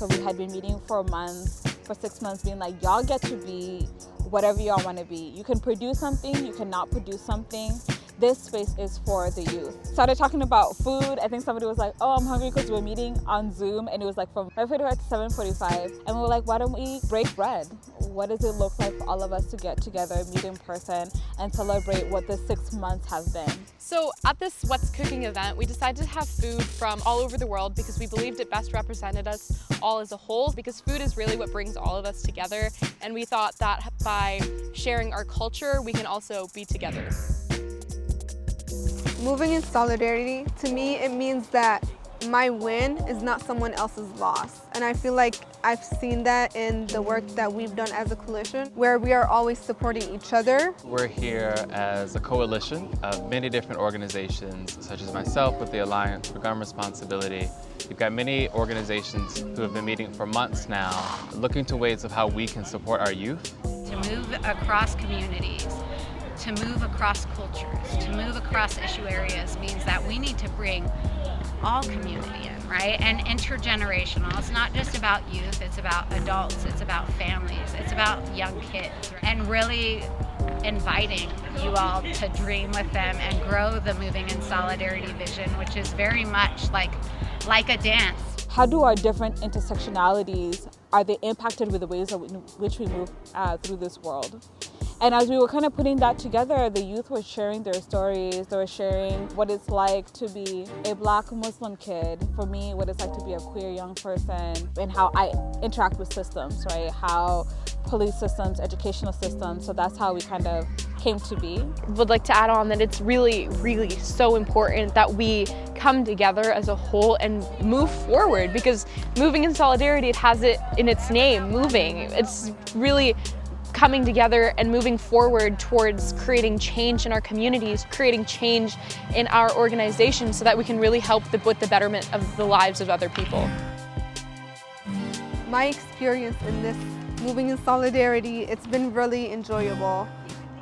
So we had been meeting for a month, for 6 months, being like, y'all get to be whatever y'all want to be. You can produce something, you cannot produce something. This space is for the youth. Started talking about food. I think somebody was like, oh, I'm hungry because we're meeting on Zoom, and it was like from 5:45 to 7:45. And we were like, why don't we break bread? What does it look like for all of us to get together, meet in person, and celebrate what the 6 months have been? So at this What's Cooking event, we decided to have food from all over the world because we believed it best represented us all as a whole, because food is really what brings all of us together. And we thought that by sharing our culture, we can also be together. Moving in solidarity, to me, it means that my win is not someone else's loss. And I feel like I've seen that in the work that we've done as a coalition, where we are always supporting each other. We're here as a coalition of many different organizations, such as myself with the Alliance for Gun Responsibility. We've got many organizations who have been meeting for months now, looking to ways of how we can support our youth. To move across communities, to move across cultures, to move across issue areas means that we need to bring all community in, right? And intergenerational. It's not just about youth, it's about adults, it's about families, it's about young kids. And really inviting you all to dream with them and grow the Moving in Solidarity vision, which is very much like a dance. How do our different intersectionalities, are they impacted with the ways in which we move through this world? And as we were kind of putting that together, the youth were sharing their stories. They were sharing what it's like to be a Black Muslim kid. For me, what it's like to be a queer young person, and how I interact with systems, right? How police systems, educational systems. So that's how we kind of came to be. Would like to add on that it's really, really so important that we come together as a whole and move forward, because moving in solidarity, it has it in its name, moving. It's really coming together and moving forward towards creating change in our communities, creating change in our organization so that we can really help with the betterment of the lives of other people. My experience in this Moving in Solidarity, it's been really enjoyable.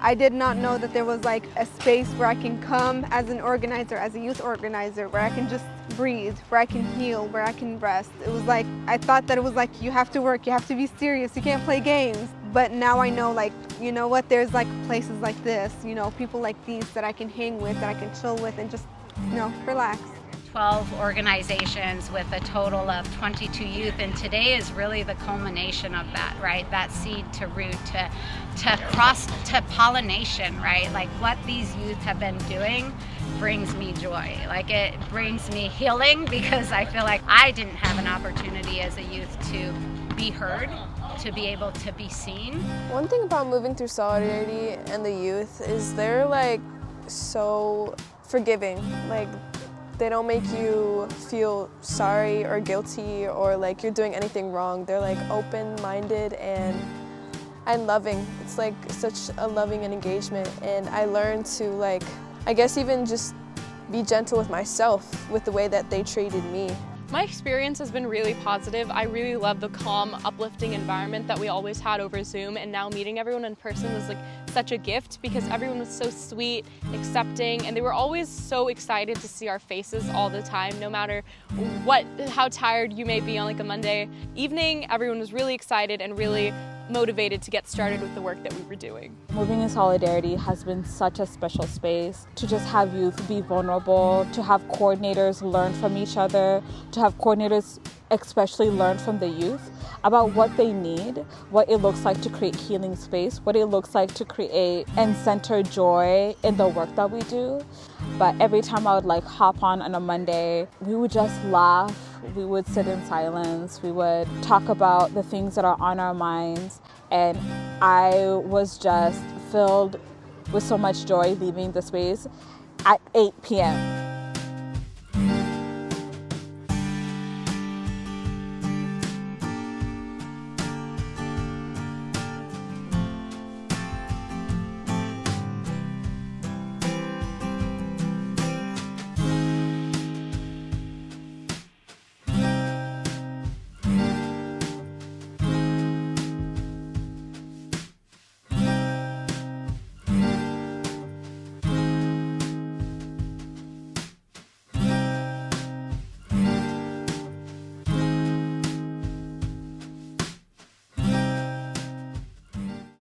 I did not know that there was like a space where I can come as an organizer, as a youth organizer, where I can just breathe, where I can heal, where I can rest. It was like, I thought that it was like, you have to work, you have to be serious, you can't play games. But now I know, like, you know what, there's like places like this, you know, people like these that I can hang with, that I can chill with and just, you know, relax. 12 organizations with a total of 22 youth, and today is really the culmination of that, right? That seed to root to cross to pollination, right? Like what these youth have been doing brings me joy. Like it brings me healing, because I feel like I didn't have an opportunity as a youth to be heard, to be able to be seen. One thing about moving through solidarity and the youth is they're like so forgiving. Like they don't make you feel sorry or guilty or like you're doing anything wrong. They're like open-minded and loving. It's like such a loving and engagement, and I learned to, like, I guess even just be gentle with myself with the way that they treated me. My experience has been really positive. I really love the calm, uplifting environment that we always had over Zoom, and now meeting everyone in person was like such a gift, because everyone was so sweet, accepting, and they were always so excited to see our faces all the time, no matter how tired you may be on like a Monday evening. Everyone was really excited and really motivated to get started with the work that we were doing. Moving in Solidarity has been such a special space to just have youth be vulnerable, to have coordinators learn from each other, to have coordinators especially learn from the youth about what they need, what it looks like to create healing space, what it looks like to create and center joy in the work that we do. But every time I would like hop on a Monday, we would just laugh, we would sit in silence, we would talk about the things that are on our minds, and I was just filled with so much joy leaving the space at 8 p.m.